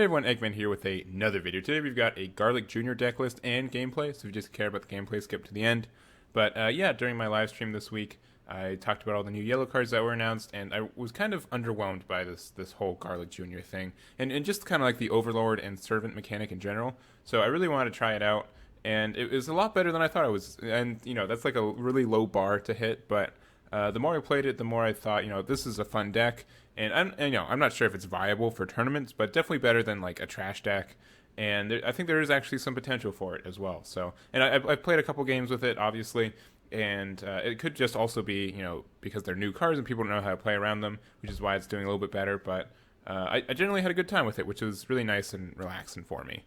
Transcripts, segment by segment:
everyone, Egman here with another video. Today we've got a Garlic Jr. deck list and gameplay, so if you just care about the gameplay, skip to the end. But yeah, during my live stream this week, I talked about all the new yellow cards that were announced, and I was kind of underwhelmed by this whole Garlic Jr. thing, and just kind of like the Overlord and Servant mechanic in general. So I really wanted to try it out, and it was a lot better than I thought it was. And you know, that's like a really low bar to hit, but the more I played it, the more I thought, you know, this is a fun deck. And I'm not sure if it's viable for tournaments, but definitely better than like a trash deck. And I think there is actually some potential for it as well. So, and I've played a couple games with it, obviously, and it could just also be, you know, because they're new cards and people don't know how to play around them, which is why it's doing a little bit better. But I generally had a good time with it, which was really nice and relaxing for me.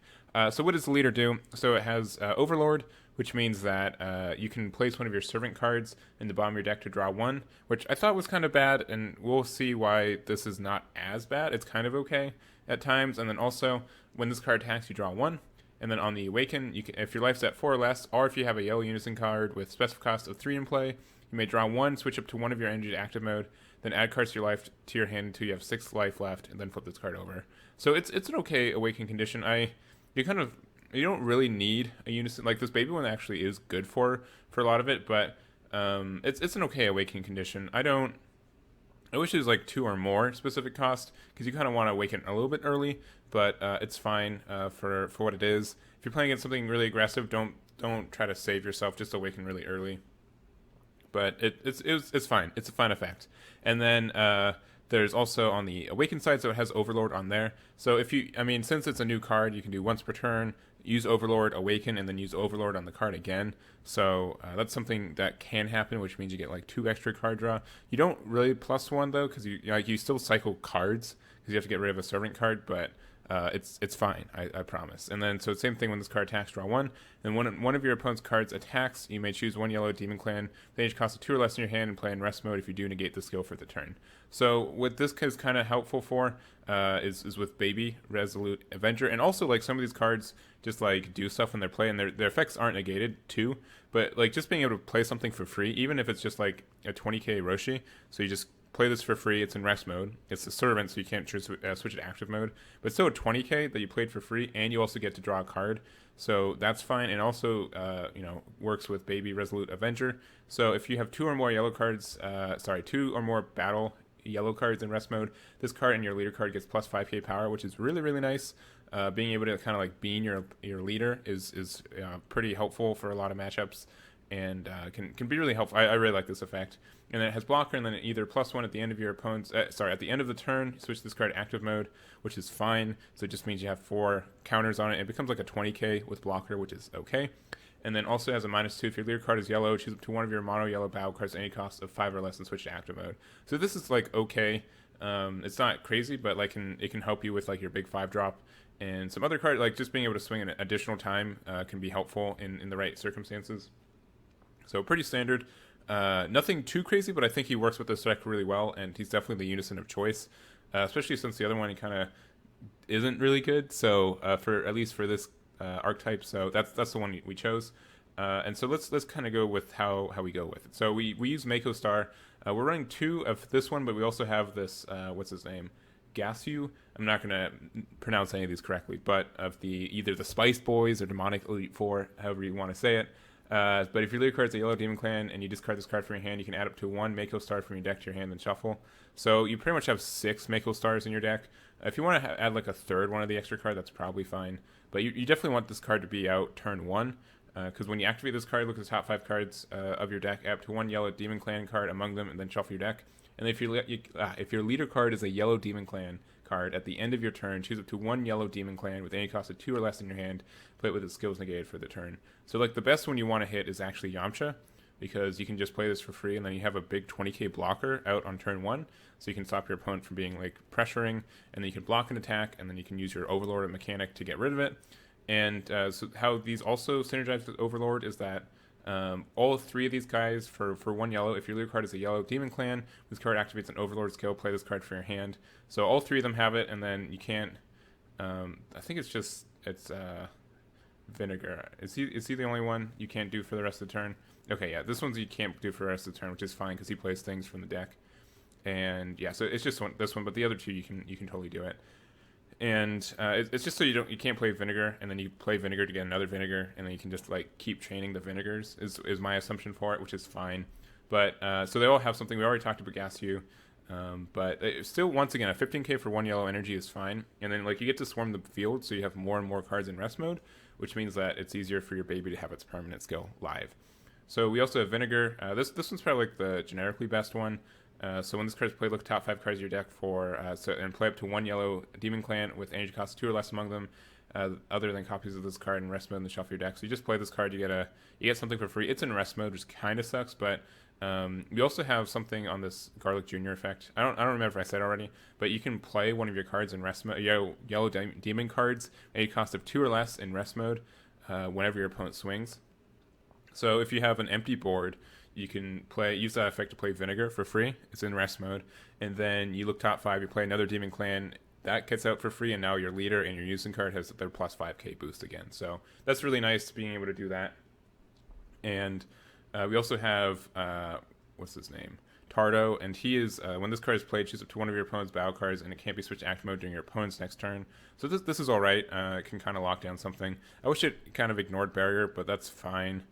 So what does the leader do? So it has Overlord, which means that you can place one of your servant cards in the bottom of your deck to draw one, which I thought was kind of bad, and we'll see why this is not as bad. It's kind of okay at times. And then also, when this card attacks, you draw one. And then on the Awaken, you can, if your life's at 4 or less, or if you have a yellow unison card with specific cost of 3 in play, you may draw one, switch up to one of your energy to active mode, then add cards to your life to your hand until you have 6 life left, and then flip this card over. So it's an okay Awaken condition. You don't really need a unison. Like, this baby one actually is good for a lot of it, but it's an okay Awakening condition. I wish it was like 2 or more specific cost, because you kind of want to Awaken a little bit early, but it's fine for what it is. If you're playing against something really aggressive, don't try to save yourself, just Awaken really early. But it's fine. It's a fine effect. And then there's also on the Awaken side, so it has Overlord on there. So since it's a new card, you can do once per turn, use Overlord, Awaken, and then use Overlord on the card again. So that's something that can happen, which means you get like 2 extra card draw. You don't really +1 though, because you still cycle cards, because you have to get rid of a servant card, but it's fine, I promise. And then, so same thing when this card attacks, draw 1. And when one of your opponent's cards attacks, you may choose 1 yellow Demon Clan. The age cost of 2 or less in your hand and play in rest mode. If you do, negate the skill for the turn. So what this is kind of helpful for is with Baby Resolute Avenger. And also, like, some of these cards just like do stuff when they're playing, and their effects aren't negated too. But like, just being able to play something for free, even if it's just like a 20k Roshi, so you just play this for free. It's in rest mode. It's a servant, so you can't switch it to active mode. But it's still a 20k that you played for free, and you also get to draw a card. So that's fine, and also works with Baby Resolute Avenger. So if you have 2 or more yellow cards, 2 or more battle yellow cards in rest mode, this card and your leader card gets plus 5k power, which is really, really nice. Being able to kind of like bean your leader is pretty helpful for a lot of matchups, and can be really helpful. I really like this effect. And then it has blocker, and then either +1 at the end of your opponent's at the end of the turn, you switch this card to active mode, which is fine. So it just means you have 4 counters on it. It becomes like a 20k with blocker, which is okay. And then also has a -2 if your leader card is yellow, choose up to one of your mono yellow battle cards at any cost of 5 or less and switch to active mode. So this is like okay. It's not crazy, but like it can help you with like your big 5 drop. And some other cards, like just being able to swing an additional time can be helpful in the right circumstances. So pretty standard. Nothing too crazy, but I think he works with this deck really well, and he's definitely the unison of choice, especially since the other one he kind of isn't really good. So for at least for this archetype, so that's the one we chose. And so let's kind of go with how we go with it. So we use Mako Star. We're running 2 of this one, but we also have this what's his name, Gasu. I'm not going to pronounce any of these correctly, but of either the Spice Boys or Demonic Elite 4, however you want to say it. But if your leader card is a yellow Demon Clan and you discard this card from your hand, you can add up to 1 Mako Star from your deck to your hand and shuffle. So you pretty much have 6 Mako Stars in your deck. If you want to add like a third one of the extra card, that's probably fine. But you definitely want this card to be out turn 1. Because when you activate this card, look at the top 5 cards of your deck, add up to 1 yellow Demon Clan card among them, and then shuffle your deck. And if your leader card is a yellow Demon Clan card, at the end of your turn, choose up to 1 yellow Demon Clan with any cost of 2 or less in your hand, play it with its skills negated for the turn. So like the best one you want to hit is actually Yamcha, because you can just play this for free, and then you have a big 20k blocker out on turn 1, so you can stop your opponent from being like pressuring, and then you can block an attack, and then you can use your Overlord mechanic to get rid of it. And so how these also synergize with Overlord is that all 3 of these guys for 1 yellow, if your leader card is a yellow Demon Clan, this card activates an Overlord skill, play this card for your hand. So all 3 of them have it, and then you can't, I think it's Vinegar. Is he the only one you can't do for the rest of the turn? Okay, yeah, this one's you can't do for the rest of the turn, which is fine because he plays things from the deck. And yeah, so it's just this one, but the other 2 you can totally do it. And it's just so you can't play vinegar, and then you play vinegar to get another vinegar, and then you can just like keep chaining the vinegars is my assumption for it, which is fine. But so they all have something. We already talked about Gasu, but still, once again, a 15k for one yellow energy is fine. And then like you get to swarm the field, so you have more and more cards in rest mode, which means that it's easier for your baby to have its permanent skill live. So we also have vinegar. This one's probably like the generically best one. So when this card is played, look top 5 cards of your deck and play up to 1 yellow Demon Clan with energy cost 2 or less among them, other than copies of this card in rest mode in the shelf of your deck. So you just play this card, you get something for free. It's in rest mode, which kind of sucks, but we also have something on this Garlic Junior effect. I don't remember if I said already, but you can play one of your cards in rest mode, yellow demon cards, energy cost of 2 or less in rest mode, whenever your opponent swings. So if you have an empty board, you can use that effect to play Vinegar for free. It's in rest mode. And then you look top 5, you play another Demon Clan. That gets out for free, and now your leader and your using card has their plus 5k boost again. So that's really nice, being able to do that. And we also have, what's his name? Tardo, and he is, when this card is played, choose up to one of your opponent's battle cards, and it can't be switched to active mode during your opponent's next turn. So this is alright. It can kind of lock down something. I wish it kind of ignored Barrier, but that's fine.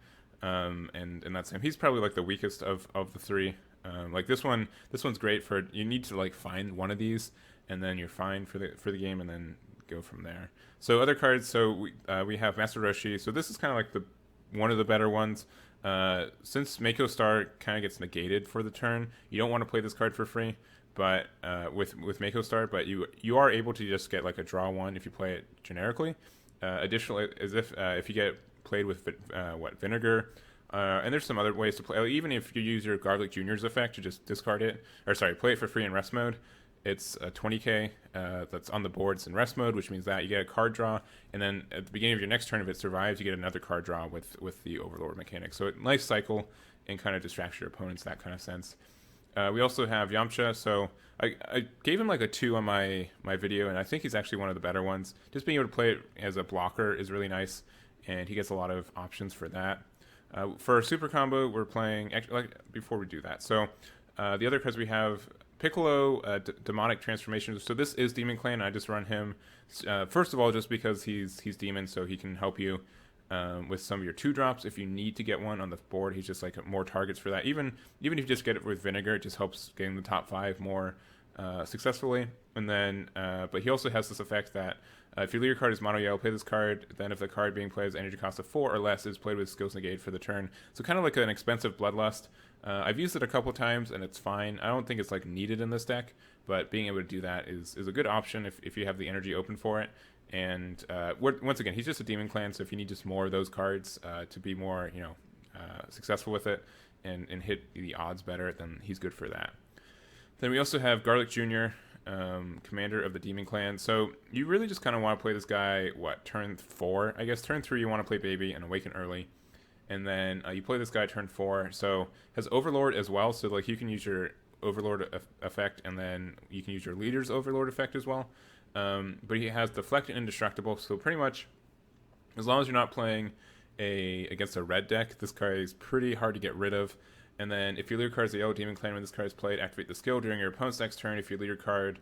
And that's him. He's probably like the weakest of the three. Like this one's great for, you need to like find one of these, and then you're fine for the game, and then go from there. So other cards, so we have Master Roshi. So this is kind of like one of the better ones. Since Mako Star kind of gets negated for the turn, you don't want to play this card for free. But with Mako Star, but you are able to just get like a draw one if you play it generically. Additionally, as if you get played with Vinegar, and there's some other ways to play. Even if you use your Garlic Junior's effect to just discard it, play it for free in rest mode. It's a 20k that's on the board. It's in rest mode, which means that you get a card draw, and then at the beginning of your next turn, if it survives, you get another card draw with the Overlord mechanic. So nice cycle, and kind of distracts your opponents, that kind of sense. We also have Yamcha. So I gave him like a 2 on my video, and I think he's actually one of the better ones. Just being able to play it as a blocker is really nice, and he gets a lot of options for that. For a super combo, we're playing, before we do that, so the other cards we have, Piccolo, Demonic Transformation. So this is Demon Clan. I just run him, first of all, just because he's Demon, so he can help you with some of your 2-drops. If you need to get one on the board, he's just like more targets for that. Even if you just get it with Vinegar, it just helps getting the top 5 more successfully. And then, but he also has this effect that if your leader card is mono yellow, play this card. Then if the card being played has energy cost of 4 or less, is played with skills negate for the turn. So kind of like an expensive Bloodlust. I've used it a couple times, and it's fine. I don't think it's like needed in this deck, but being able to do that is a good option if you have the energy open for it. And once again, he's just a Demon Clan, so if you need just more of those cards to be more successful with it and hit the odds better, then he's good for that. Then we also have Garlic Jr., commander of the Demon Clan. So you really just kind of want to play this guy, turn 4? I guess turn 3 you want to play Baby and Awaken early. And then you play this guy turn 4. So has Overlord as well, so like you can use your Overlord effect, and then you can use your leader's Overlord effect as well. But he has Deflect and Indestructible, so pretty much as long as you're not playing against a red deck, this card is pretty hard to get rid of. And then if your leader card is a yellow Demon Clan when this card is played, activate the skill during your opponent's next turn. If your leader cards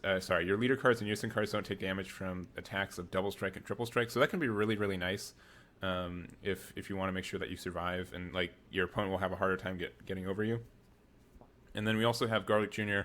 and using cards don't take damage from attacks of double strike and triple strike. So that can be really, really nice if you want to make sure that you survive, and like your opponent will have a harder time getting over you. And then we also have Garlic Jr.,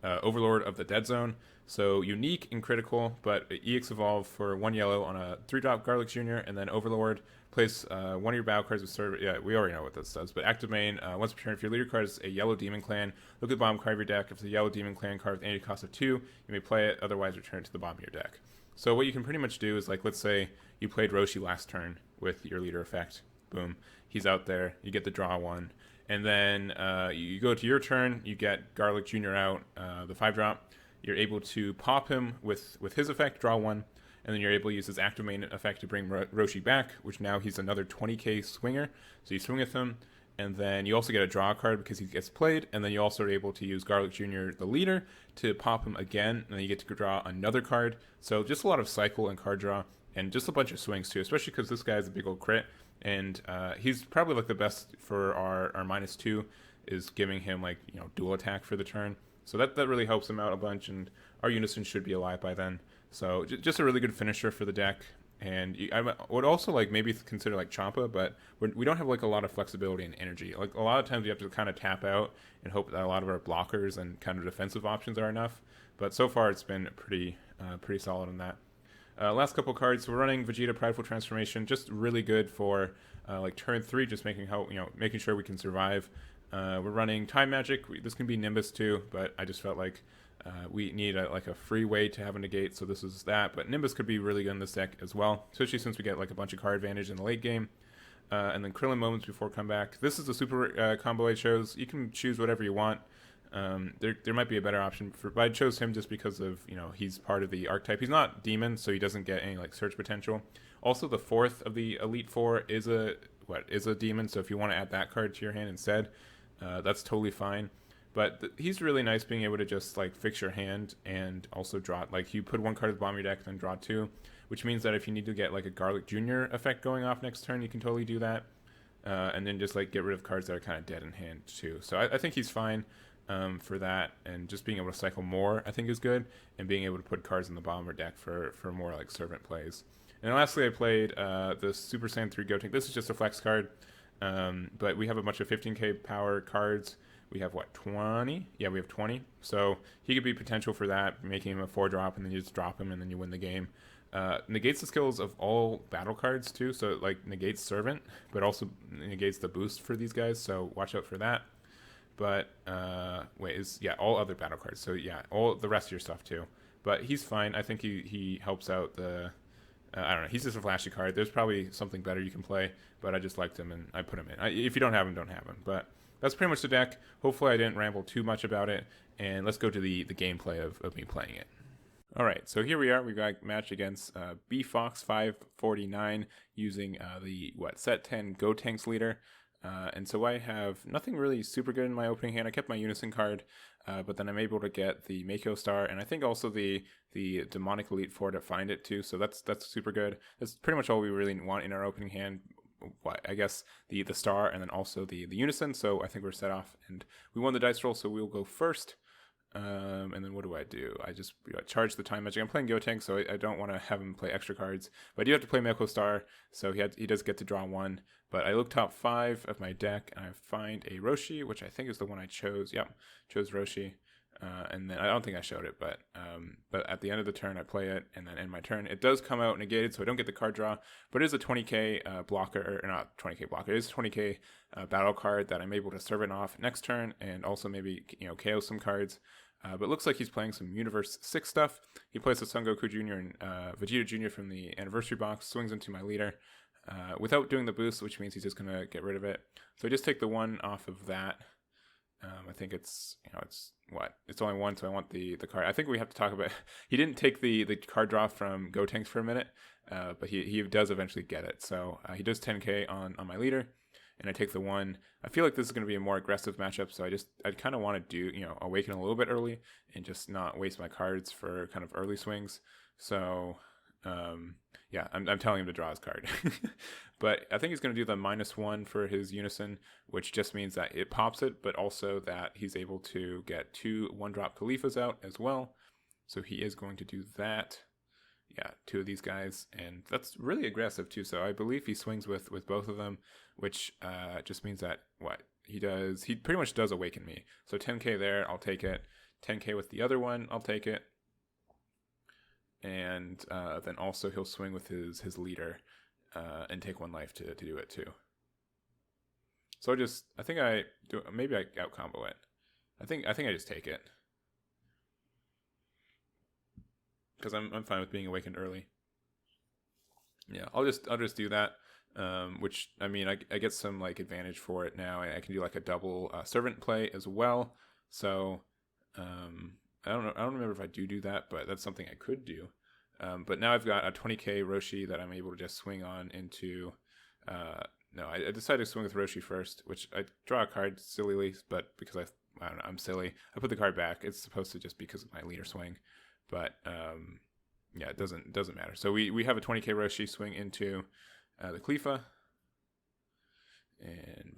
Overlord of the Dead Zone. So unique and critical, but EX evolve for 1 yellow on a 3-drop Garlic Jr., and then Overlord. Place one of your battle cards with serve. Yeah, we already know what this does. But active main, once per turn, if your leader card is a yellow Demon Clan, look at the bottom card of your deck. If it's a yellow Demon Clan card with energy cost of 2, you may play it. Otherwise, return it to the bottom of your deck. So what you can pretty much do is, like, let's say you played Roshi last turn with your leader effect. Boom, he's out there. You get the draw one, and then you go to your turn. You get Garlic Jr. out, the 5-drop. You're able to pop him with his effect, draw one. And then you're able to use his active main effect to bring Roshi back, which now he's another 20k swinger. So you swing with him, and then you also get a draw card because he gets played, and then you also are able to use Garlic Jr., the leader, to pop him again, and then you get to draw another card. So just a lot of cycle and card draw, and just a bunch of swings too, especially because this guy is a big old crit, and he's probably like the best for our -2 is giving him like dual attack for the turn. So that really helps him out a bunch, and our Unison should be alive by then. So just a really good finisher for the deck. And I would also like maybe consider like Champa, but we don't have like a lot of flexibility and energy. Like a lot of times we have to kind of tap out and hope that a lot of our blockers and kind of defensive options are enough. But so far it's been pretty solid on that. Last couple cards, we're running Vegeta Prideful Transformation, just really good for like turn 3, just making sure we can survive. We're running Time Magic. This can be Nimbus too, but I just felt like we need like a free way to have a negate, so this is that. But Nimbus could be really good in this deck as well, especially since we get like a bunch of card advantage in the late game. And then Krillin Moments before comeback. This is the super combo I chose. You can choose whatever you want. There might be a better option but I chose him just because of he's part of the archetype. He's not demon, so he doesn't get any like search potential. Also, the 4th of the Elite 4 is a demon, so if you want to add that card to your hand instead, that's totally fine. But he's really nice being able to just like fix your hand and also draw. Like you put one card at the bottom of your deck, then draw 2, which means that if you need to get like a Garlic Jr. effect going off next turn, you can totally do that. And then just like get rid of cards that are kind of dead in hand too. So I think he's fine for that, and just being able to cycle more I think is good, and being able to put cards in the bottom of our deck for more like servant plays. And lastly, I played the Super Saiyan 3 Gotenks. This is just a flex card, but we have a bunch of 15k power cards. We have 20? Yeah, we have 20. So he could be potential for that, making him a 4-drop, and then you just drop him, and then you win the game. Negates the skills of all battle cards too, so it like negates Servant, but also negates the boost for these guys. So watch out for that. But all other battle cards. So yeah, all the rest of your stuff too. But he's fine. I think he helps out the. I don't know. He's just a flashy card. There's probably something better you can play, but I just liked him and I put him in. If you don't have him, don't have him. But that's pretty much the deck. Hopefully I didn't ramble too much about it. And let's go to the gameplay of me playing it. All right, so here we are. We've got a match against B Fox 549 using the set 10 Gotenks leader. And so I have nothing really super good in my opening hand. I kept my Unison card, but then I'm able to get the Mako Star, and I think also the Demonic Elite 4 to find it too. So that's super good. That's pretty much all we really want in our opening hand. I guess the Star, and then also the Unison. So I think we're set off, and we won the dice roll. So we'll go first. And then what do? I just charge the Time Magic. I'm playing Gotenks, so I don't want to have him play extra cards. But I do have to play Mako Star, so he does get to draw 1. But I look top 5 of my deck, and I find a Roshi, which I think is the one I chose. Yep, chose Roshi. And then I don't think I showed it, but at the end of the turn I play it, and then end my turn. It does come out negated, so I don't get the card draw, but it is a 20k blocker, or not 20k blocker. It is a 20k battle card that I'm able to serve it off next turn, and also maybe KO some cards. But it looks like he's playing some Universe 6 stuff. He plays the Son Goku Jr. and Vegeta Jr. from the Anniversary box, swings into my leader without doing the boost, which means he's just going to get rid of it. So I just take the 1 off of that. I think it's only 1, so I want the card. I think we have to talk about. He didn't take the card draw from Gotenks for a minute, but he does eventually get it. So he does 10k on my leader, and I take the 1. I feel like this is going to be a more aggressive matchup, so I kind of want to do awaken a little bit early and just not waste my cards for kind of early swings. So yeah, I'm telling him to draw his card. But I think he's going to do the -1 for his Unison, which just means that it pops it, but also that he's able to get 2 1-drop Khalifas out as well. So he is going to do that. Yeah, 2 of these guys, and that's really aggressive too. So I believe he swings with both of them, which just means that he pretty much does awaken me. So 10k there, I'll take it. 10k with the other one, I'll take it. And then also he'll swing with his leader and take 1 life to do it too. So I think I do. Maybe I out combo it. I think I just take it because I'm fine with being awakened early. Yeah, I'll just do that. Which I mean I get some like advantage for it now. I can do like a double servant play as well. So I don't know. I don't remember if I do that, but that's something I could do. But now I've got a 20k Roshi that I'm able to just swing on into. No, I decided to swing with Roshi first, which I draw a card sillily, but because I don't know, I'm silly. I put the card back. It's supposed to just because of my leader swing, but yeah, it doesn't matter. So we have a 20k Roshi swing into the Khalifa, and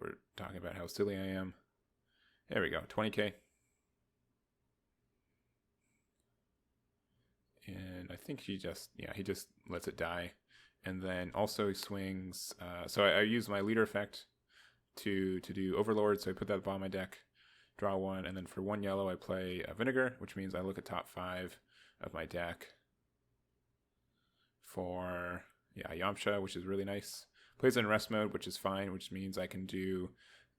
we're talking about how silly I am. There we go, 20k. and I think he just lets it die. And then also he swings. So I use my leader effect to do Overlord. So I put that at the bottom of my deck, draw one, and then for 1 yellow I play a Vinegar, which means I look at top 5 of my deck for Yamcha, which is really nice. Plays in rest mode, which is fine, which means I can do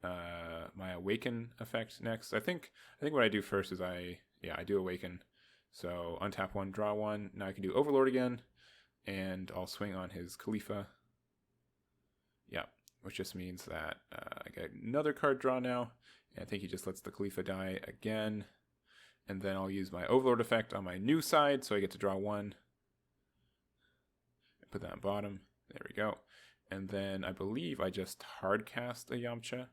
my Awaken effect next. I think what I do first is I do Awaken. So untap 1, draw 1. Now I can do Overlord again, and I'll swing on his Khalifa. Yeah, which just means that I get another card draw now. And I think he just lets the Khalifa die again. And then I'll use my Overlord effect on my new side, so I get to draw 1. Put that on bottom. There we go. And then I believe I just hardcast a Yamcha.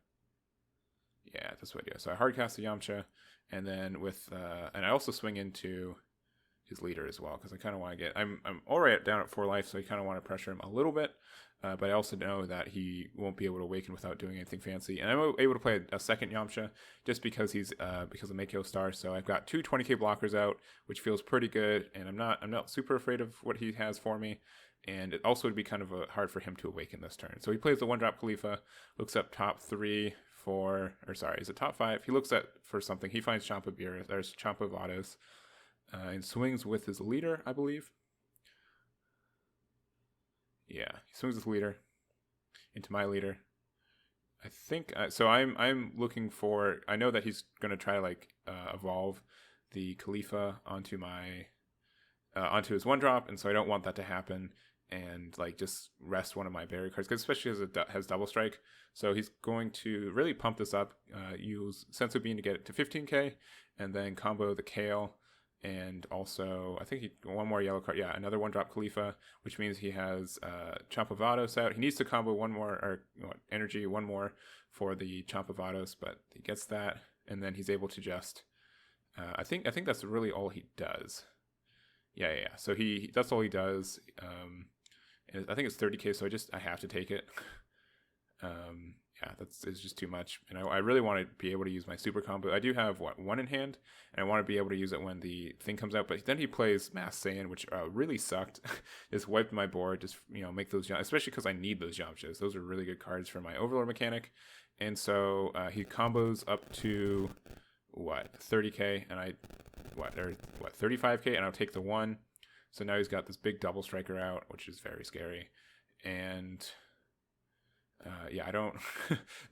Yeah, that's what I do. So I hardcast a Yamcha, and then and I also swing into his leader as well, because I kind of want to get. I'm already down at 4 life, so I kind of want to pressure him a little bit. But I also know that he won't be able to awaken without doing anything fancy, and I'm able to play a second Yamcha just because he's because of Makyo Star. So I've got 2 20k blockers out, which feels pretty good, and I'm not super afraid of what he has for me. And it also would be kind of hard for him to awaken this turn. So he plays the 1-drop Khalifa, looks up top 3 is it top 5? He looks at for something. He finds Champa Beerus. There's Champa Vados, and swings with his leader, I believe. Yeah, he swings with leader into my leader. I think so. I'm looking for. I know that he's going to try to evolve the Khalifa onto my onto his 1-drop, and so I don't want that to happen. And just rest one of my barrier cards, because especially as it has double strike. So he's going to really pump this up, use Sensu Bean to get it to 15k, and then combo the Kale, and also I think one more yellow card. Yeah, another 1-drop Khalifa, which means he has Champa Vados out. He needs to combo one more energy, one more for the Champa Vados, but he gets that, and then he's able to just. I think that's really all he does. Yeah. So that's all he does. And I think it's 30k, so I have to take it. It's just too much. And I really want to be able to use my super combo. I do have 1 in hand, and I want to be able to use it when the thing comes out. But then he plays Mass Saiyan, which really sucked. Just wiped my board. Just make those jumps, especially because I need those Yamchas. Those are really good cards for my Overlord mechanic. And so he combos up to 30k, and 35k, and I'll take the 1. So now he's got this big double striker out, which is very scary. And I don't.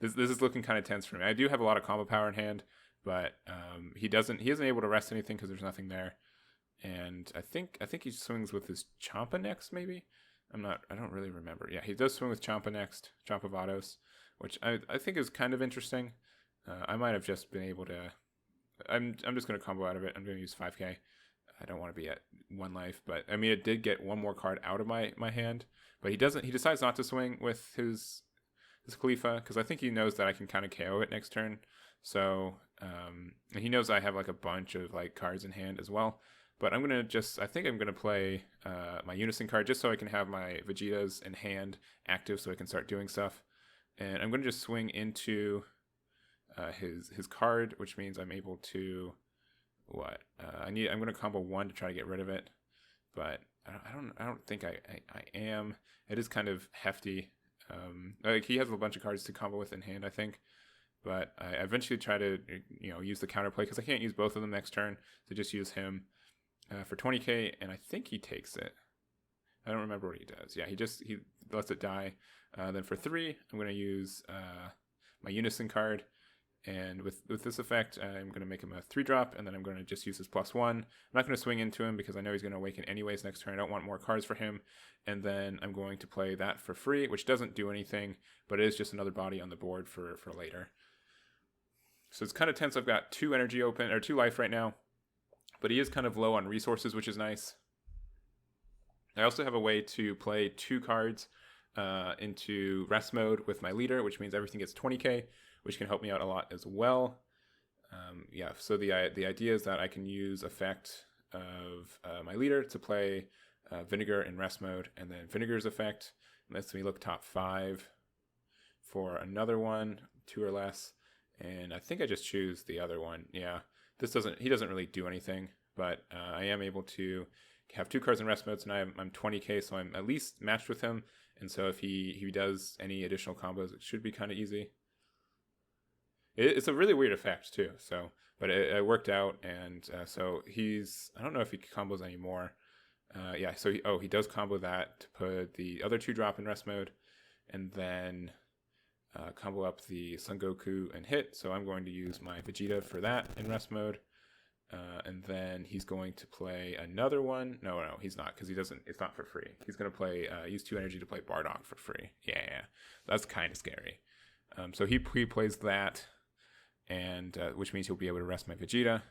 this is looking kind of tense for me. I do have a lot of combo power in hand, but he isn't able to rest anything because there's nothing there. And I think he swings with his Champa next, maybe. I don't really remember. Yeah, he does swing with Champa next, Champa Vados, which I think is kind of interesting. I might have just been able to. I'm just going to combo out of it. I'm going to use 5k. I don't want to be at 1 life, but I mean, it did get 1 more card out of my hand, but he decides not to swing with his Khalifa, because I think he knows that I can kind of KO it next turn. So, and he knows I have a bunch of cards in hand as well, but I think I'm going to play my Unison card just so I can have my Vegetas in hand active so I can start doing stuff. And I'm going to just swing into his card, which means I'm able to I'm going to combo 1 to try to get rid of it, but I don't think I am. It is kind of hefty. He has a bunch of cards to combo with in hand, I think, but I eventually try to use the counterplay because I can't use both of them next turn, so just use him for 20k, and I think he takes it. I don't remember what he does. Yeah, he lets it die. Then for 3, I'm going to use my Unison card. And with this effect, I'm going to make him a 3-drop, and then I'm going to just use his +1. I'm not going to swing into him because I know he's going to awaken anyways next turn. I don't want more cards for him. And then I'm going to play that for free, which doesn't do anything, but it is just another body on the board for later. So it's kind of tense. I've got 2 energy open, or 2 life right now, but he is kind of low on resources, which is nice. I also have a way to play 2 cards into rest mode with my leader, which means everything gets 20k, which can help me out a lot as well. So the idea is that I can use effect of my leader to play Vinegar in rest mode, and then Vinegar's effect lets me look top 5 for another one, 2 or less, and I think I just choose the other one. Yeah, he doesn't really do anything, but I am able to have 2 cards in rest mode, so now I'm 20k, so I'm at least matched with him. And so if he does any additional combos, it should be kind of easy. It's a really weird effect too. So, but it worked out, and so I don't know if he combos anymore. Yeah, so he does combo that to put the other 2 drop in rest mode, and then combo up the Son Goku and hit. So I'm going to use my Vegeta for that in rest mode. And then he's going to play another one. No, he's not, because it's not for free. He's going to play, use 2 energy to play Bardock for free. Yeah. That's kind of scary. So he plays that, and which means he'll be able to rest my Vegeta.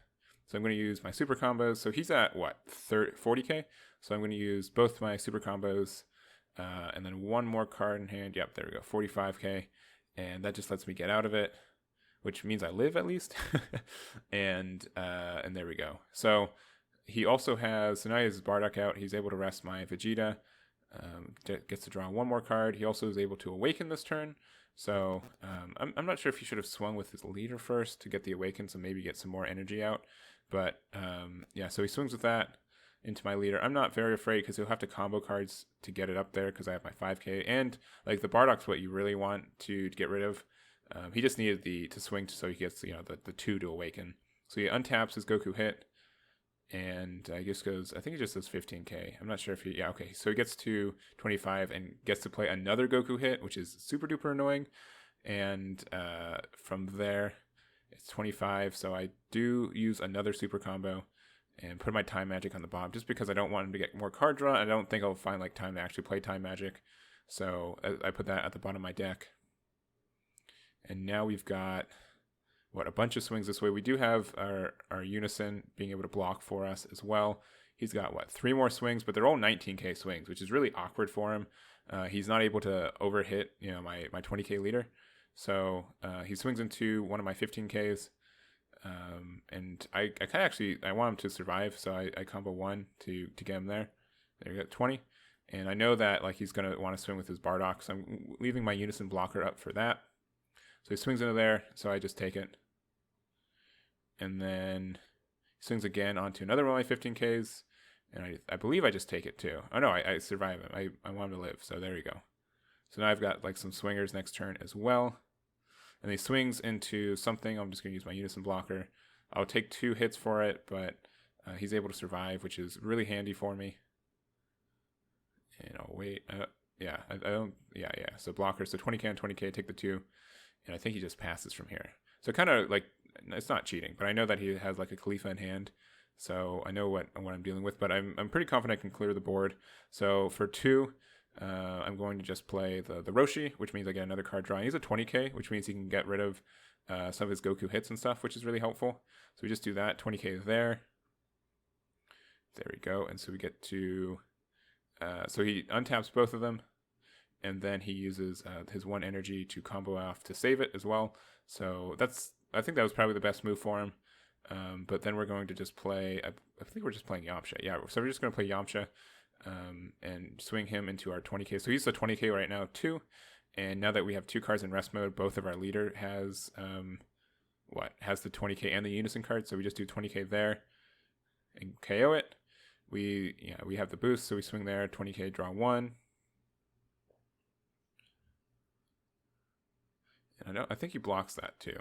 So I'm going to use my super combos. So he's at, 40k? So I'm going to use both my super combos, and then 1 more card in hand. Yep, there we go, 45k. And that just lets me get out of it, which means I live at least. and there we go. So he also has, so now he has his Bardock out. He's able to rest my Vegeta. Gets to draw 1 more card. He also is able to awaken this turn. So I'm not sure if he should have swung with his leader first to get the awaken, so maybe get some more energy out. But yeah, so he swings with that into my leader. I'm not very afraid because he'll have to combo cards to get it up there because I have my 5k. And like the Bardock's what you really want to get rid of. He just needed to swing so he gets the 2 to awaken. So he untaps his Goku hit, and I think he just does 15k. I'm not sure if okay. So he gets to 25 and gets to play another Goku hit, which is super duper annoying. And from there, it's 25. So I do use another super combo and put my time magic on the bottom, just because I don't want him to get more card draw. I don't think I'll find time to actually play time magic. So I put that at the bottom of my deck. And now we've got, a bunch of swings this way. We do have our Unison being able to block for us as well. He's got, 3 more swings, but they're all 19k swings, which is really awkward for him. He's not able to overhit, my 20k leader. So he swings into one of my 15ks. And I kind of actually, I want him to survive, so I combo 1 to get him there. There you go, 20. And I know that, he's going to want to swing with his Bardock, so I'm leaving my Unison blocker up for that. So he swings into there, so I just take it. And then he swings again onto another one of my 15ks, and I believe I just take it too. Oh no, I survive him. I want him to live, so there you go. So now I've got some swingers next turn as well. And he swings into something. I'm just going to use my Unison blocker. I'll take 2 hits for it, but he's able to survive, which is really handy for me. And I'll wait. Yeah. So blocker. So 20k and 20k, take the 2. And I think he just passes from here. So kind of it's not cheating, but I know that he has a Khalifa in hand. So I know what I'm dealing with, but I'm pretty confident I can clear the board. So for 2, I'm going to just play the Roshi, which means I get another card draw. He's a 20k, which means he can get rid of some of his Goku hits and stuff, which is really helpful. So we just do that, 20k there. There we go. And so we get to, so he untaps both of them, and then he uses his 1 energy to combo off to save it as well. So I think that was probably the best move for him. But then we're going to just play, I think we're just playing Yamcha. Yeah, so we're just going to play Yamcha and swing him into our 20k. So he's a 20k right now too. And now that we have 2 cards in rest mode, both of our leader has has the 20k and the Unison card. So we just do 20k there and KO it. We have the boost, so we swing there, 20k, draw 1. And I think he blocks that too.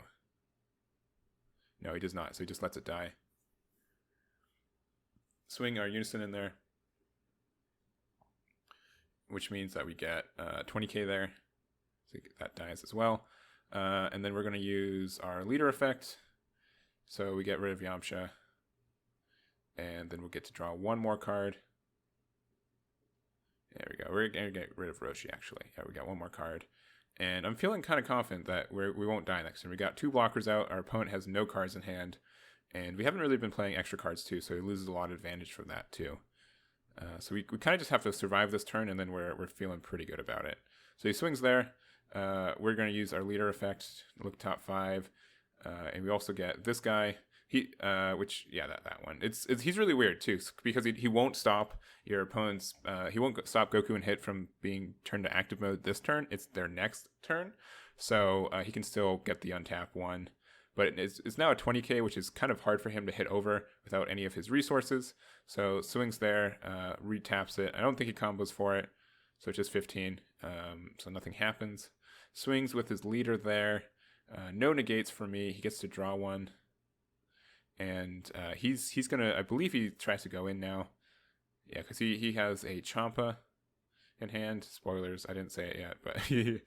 No, he does not, so he just lets it die. Swing our Unison in there, which means that we get 20k there. So that dies as well. And then we're going to use our leader effect. So we get rid of Yamcha. And then we'll get to draw 1 more card. There we go. We're going to get rid of Roshi, actually. Yeah, we got 1 more card. And I'm feeling kind of confident that we won't die next turn. We got 2 blockers out. Our opponent has no cards in hand. And we haven't really been playing extra cards too, so he loses a lot of advantage from that too. So we kind of just have to survive this turn, and then we're feeling pretty good about it. So he swings there. We're going to use our leader effect, look top 5. And we also get this guy. That one. He's really weird too, because he won't stop your opponent's. He won't stop Goku and Hit from being turned to active mode this turn. It's their next turn, so he can still get the untap 1. but it's now a 20k, which is kind of hard for him to hit over without any of his resources. So swings there, retaps it. I don't think he combos for it, so it's just 15. So nothing happens. Swings with his leader there. No negates for me. He gets to draw one, and he's gonna. I believe he tries to go in now. Yeah, because he has a Champa in hand. Spoilers, I didn't say it yet, but he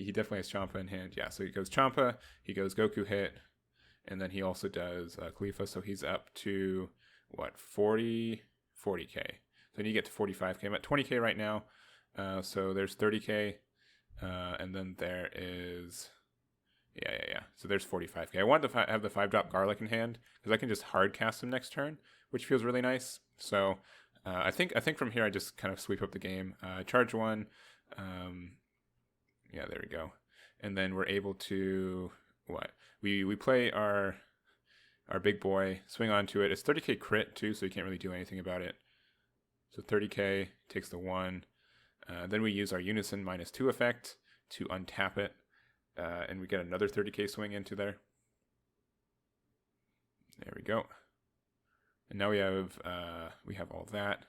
definitely has Champa in hand. Yeah, so he goes Champa, he goes Goku hit, and then he also does Khalifa, so he's up to, what, 40k. So then you get to 45k. I'm at 20k right now, so there's 30k, and then there is... Yeah. So there's 45k. I wanted to have the 5-drop Garlic in hand, because I can just hard cast him next turn, which feels really nice. So... I think from here I just kind of sweep up the game. Charge one. Yeah, there we go. And then we're able to we play our big boy, swing onto it. It's 30k crit too, so you can't really do anything about it. So 30k takes the 1. Then we use our Unison -2 effect to untap it, and we get another 30k swing into there. There we go. And now we have all that.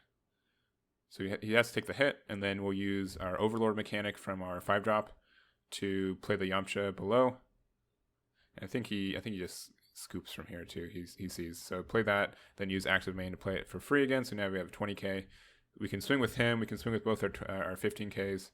So he has to take the hit, and then we'll use our Overlord mechanic from our 5-drop to play the Yamcha below. And I think he just scoops from here too. He sees. So play that, then use active main to play it for free again. So now we have 20k. We can swing with him. We can swing with both our 15ks.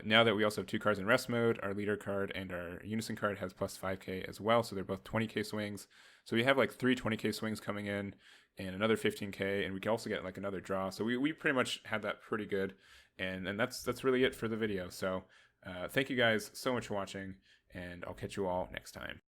Now that we also have 2 cards in rest mode, our leader card and our Unison card has plus 5k as well, so they're both 20k swings. So we have like 3 20k swings coming in and another 15k, and we can also get like another draw. So we pretty much had that pretty good, and that's really it for the video. So thank you guys so much for watching, and I'll catch you all next time.